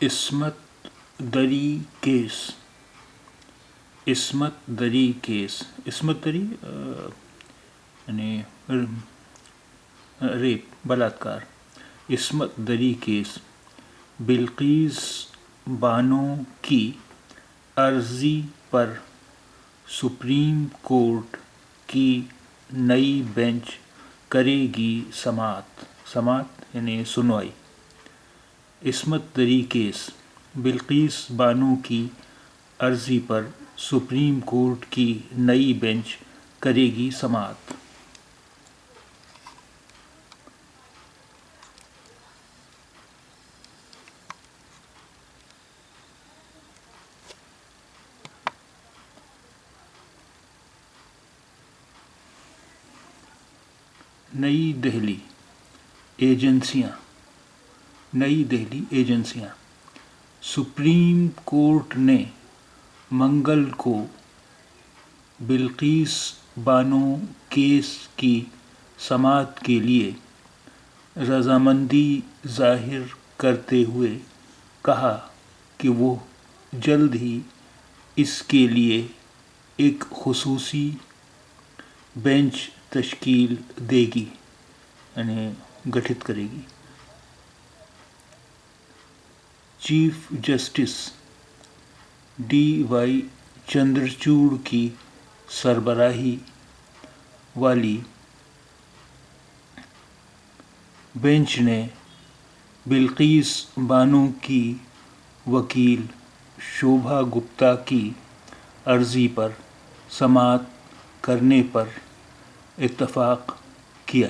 عصمت دری کیس. عصمت دری کیس. عصمت دری یعنی ریپ، بلاತ್ಕಾರ. عصمت دری کیس بلقیس بانو کی عرضی پر سپریم کورٹ کی نئی بینچ کرے گی سماعت. سماعت یعنی سنوائی. عصمت دری کیس بلقیس بانو کی عرضی پر سپریم کورٹ کی نئی بینچ کرے گی سماعت. نئی دہلی ایجنسیاں. نئی دہلی ایجنسیاں. سپریم کورٹ نے منگل کو بلقیس بانو کیس کی سماعت کے لیے رضامندی ظاہر کرتے ہوئے کہا کہ وہ جلد ہی اس کے لیے ایک خصوصی بینچ تشکیل دے گی، یعنی گٹھت کرے گی. Chief justice D Y Chandrachud کی سربراہی والی بینچ نے بلقیس بانو کی وکیل شوبھا گپتا کی عرضی پر سماعت کرنے پر اتفاق کیا.